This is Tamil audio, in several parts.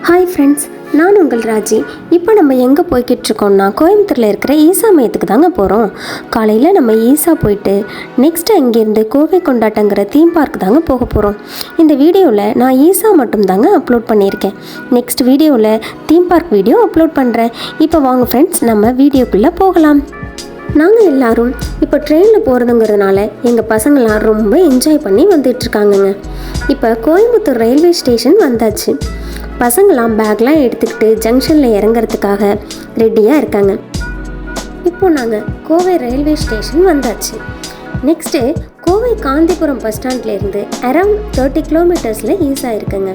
ஹாய் ஃப்ரெண்ட்ஸ், நான் உங்கள் ராஜி. இப்போ நம்ம எங்கே போய்கிட்டு இருக்கோம்னா கோயம்புத்தூரில் இருக்கிற ஈசா மையத்துக்கு தாங்க போகிறோம். காலையில் நம்ம ஈசா போயிட்டு நெக்ஸ்ட்டு அங்கேருந்து கோவை கொண்டாட்டங்கிற தீம் பார்க் தாங்க போக போகிறோம். இந்த வீடியோவில் நான் ஈசா மட்டும் தாங்க அப்லோட் பண்ணியிருக்கேன். நெக்ஸ்ட் வீடியோவில் தீம் பார்க் வீடியோ அப்லோட் பண்ணுறேன். இப்போ வாங்க ஃப்ரெண்ட்ஸ், நம்ம வீடியோக்குள்ளே போகலாம். நாங்கள் எல்லோரும் இப்போ ட்ரெயினில் போகிறதுங்கிறதுனால எங்கள் பசங்களாம் ரொம்ப என்ஜாய் பண்ணி வந்துட்டுருக்காங்கங்க. இப்போ கோயம்புத்தூர் ரயில்வே ஸ்டேஷன் வந்தாச்சு. பசங்களாம் பேக்லாம் எடுத்துக்கிட்டு ஜங்ஷனில் இறங்கிறதுக்காக ரெடியாக இருக்காங்க. இப்போ நாங்கள் கோவை ரயில்வே ஸ்டேஷன் வந்தாச்சு. நெக்ஸ்ட்டு கோவை காந்திபுரம் பஸ் ஸ்டாண்ட்லேருந்து அரௌண்ட் 30 கிலோமீட்டர்ஸில் ஈஸா இருக்குங்க.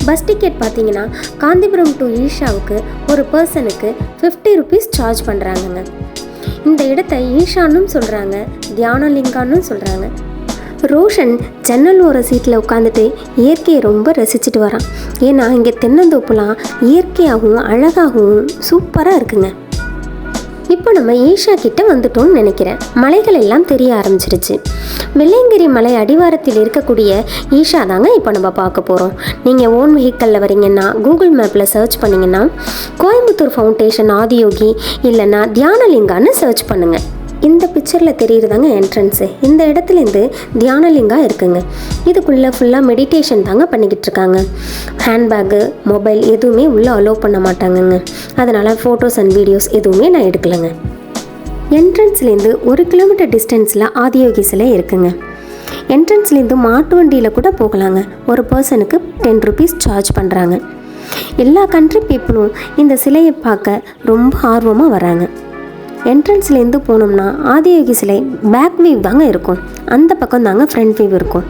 பஸ் டிக்கெட் பார்த்தீங்கன்னா காந்திபுரம் டு ஈஷாவுக்கு ஒரு பர்சனுக்கு 50 rupees சார்ஜ் பண்ணுறாங்கங்க. இந்த இடத்த ஈஷான்னு சொல்கிறாங்க, தியானலிங்கான்னு சொல்கிறாங்க. ரோஷன் ஜன்னல் ஓர சீட்டில் உட்காந்துட்டு இயற்கையை ரொம்ப ரசிச்சுட்டு வரான். ஏன்னா இங்கே தென்னந்தோப்புலாம் இயற்கையாகவும் அழகாகவும் சூப்பராக இருக்குங்க. இப்போ நம்ம ஈஷா கிட்ட வந்துட்டோம்னு நினைக்கிறேன். மலைகள் எல்லாம் தெரிய ஆரம்பிச்சிருச்சு. வெள்ளையங்கிரி மலை அடிவாரத்தில் இருக்கக்கூடிய ஈஷா தாங்க இப்போ நம்ம பார்க்க போகிறோம். நீங்கள் ஓன் வெஹிக்கலில் வரீங்கன்னா கூகுள் மேப்பில் சர்ச் பண்ணிங்கன்னா கோயம்புத்தூர் ஃபவுண்டேஷன் ஆதியோகி இல்லைன்னா தியானலிங்கான்னு சர்ச் பண்ணுங்கள். இந்த பிக்சரில் தெரியுறதாங்க என்ட்ரன்ஸு. இந்த இடத்துலேருந்து தியானலிங்கா இருக்குங்க. இதுக்குள்ளே ஃபுல்லாக மெடிடேஷன் தாங்க பண்ணிக்கிட்டு இருக்காங்க. ஹேண்ட்பேக்கு, மொபைல் எதுவுமே உள்ளே அலோவ் பண்ண மாட்டாங்கங்க. அதனால் ஃபோட்டோஸ் அண்ட் வீடியோஸ் எதுவுமே நான் எடுக்கலைங்க. என்ட்ரன்ஸ்லேருந்து 1 கிலோமீட்டர் டிஸ்டன்ஸில் ஆதியோகி சிலை இருக்குங்க. என்ட்ரன்ஸ்லேருந்து மாட்டு வண்டியில் கூட போகலாங்க. ஒரு பர்சனுக்கு 10 rupees சார்ஜ் பண்ணுறாங்க. எல்லா கண்ட்ரி பீப்புளும் இந்த சிலையை பார்க்க ரொம்ப ஆர்வமாக வராங்க. என்ட்ரன்ஸ்லேருந்து போனோம்னா ஆதியோகி சிலை பேக் வியூ தாங்க இருக்கும். அந்த பக்கம் தாங்க ஃப்ரண்ட் வியூ இருக்கும்.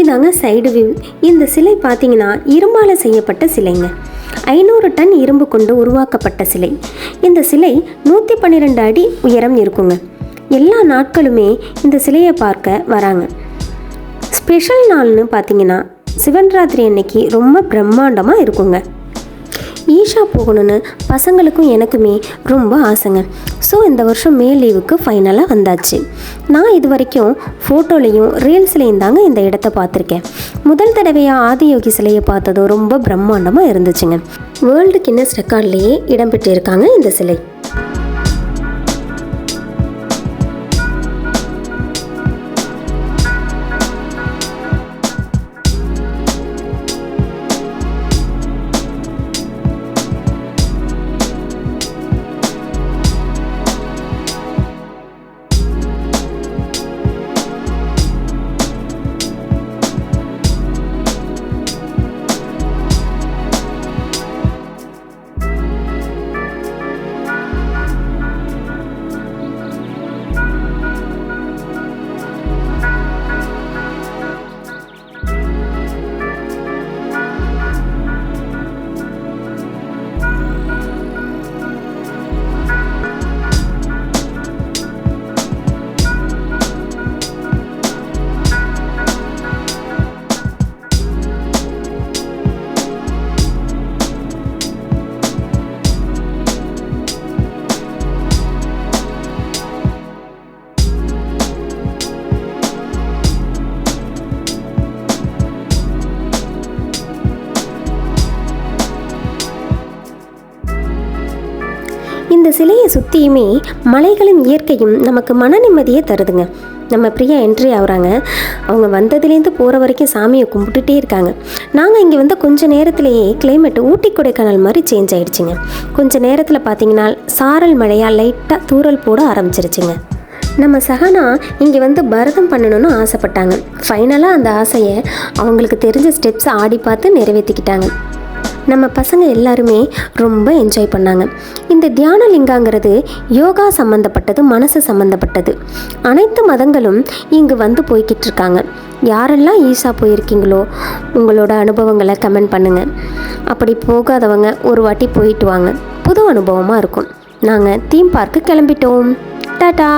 இதாங்க சைடு வியூ. இந்த சிலை பார்த்தீங்கன்னா இரும்பால் செய்யப்பட்ட சிலைங்க. 500 டன் இரும்பு கொண்டு உருவாக்கப்பட்ட சிலை. இந்த சிலை 112 அடி உயரம் இருக்குங்க. எல்லா நாட்களுமே இந்த சிலையை பார்க்க வராங்க. ஸ்பெஷல் நாள்னு பார்த்தீங்கன்னா சிவன்ராத்திரி அன்னைக்கு ரொம்ப பிரம்மாண்டமாக இருக்குங்க. ஈஷா போகணுன்னு பசங்களுக்கும் எனக்குமே ரொம்ப ஆசைங்க. ஸோ இந்த வருஷம் மே லீவுக்கு ஃபைனலாக வந்தாச்சு. நான் இது வரைக்கும் ஃபோட்டோலையும் ரீல்ஸ்லேயும் தாங்க இந்த இடத்த பார்த்துருக்கேன். முதல் தடவையாக ஆதியோகி சிலையை பார்த்ததும் ரொம்ப பிரம்மாண்டமாக இருந்துச்சுங்க. வேர்ல்டு கின்னஸ் ரெக்கார்ட்லேயே இடம்பெற்று இருக்காங்க இந்த சிலை. இந்த சிலையை சுற்றியுமே மலைகளின் இயற்கையும் நமக்கு மன நிம்மதியை தருதுங்க. நம்ம பிரியா என்ட்ரி ஆகுறாங்க. அவங்க வந்ததுலேருந்து போகிற வரைக்கும் சாமியை கும்பிட்டுட்டே இருக்காங்க. நாங்கள் இங்கே வந்து கொஞ்சம் நேரத்திலேயே கிளைமேட்டு ஊட்டி கொடைக்கானல் மாதிரி சேஞ்ச் ஆகிடுச்சிங்க. கொஞ்சம் நேரத்தில் பார்த்தீங்கன்னா சாரல் மழையாக லைட்டாக தூறல் போட ஆரம்பிச்சிருச்சுங்க. நம்ம சஹனா இங்கே வந்து பரதம் பண்ணணும்னு ஆசைப்பட்டாங்க. ஃபைனலாக அந்த ஆசையை அவங்களுக்கு தெரிஞ்ச ஸ்டெப்ஸை ஆடி பார்த்து நிறைவேற்றிக்கிட்டாங்க. நம்ம பசங்க எல்லாருமே ரொம்ப என்ஜாய் பண்ணாங்க. இந்த தியான லிங்காங்கிறது யோகா சம்மந்தப்பட்டது, மனசு சம்மந்தப்பட்டது. அனைத்து மதங்களும் இங்கு வந்து போய்கிட்டு இருக்காங்க. யாரெல்லாம் ஈசா போயிருக்கீங்களோ உங்களோட அனுபவங்களை கமெண்ட் பண்ணுங்கள். அப்படி போகாதவங்க ஒரு வாட்டி போயிட்டு வாங்க, புது அனுபவமாக இருக்கும். நாங்கள் தீம் பார்க்கு கிளம்பிட்டோம். டாடா.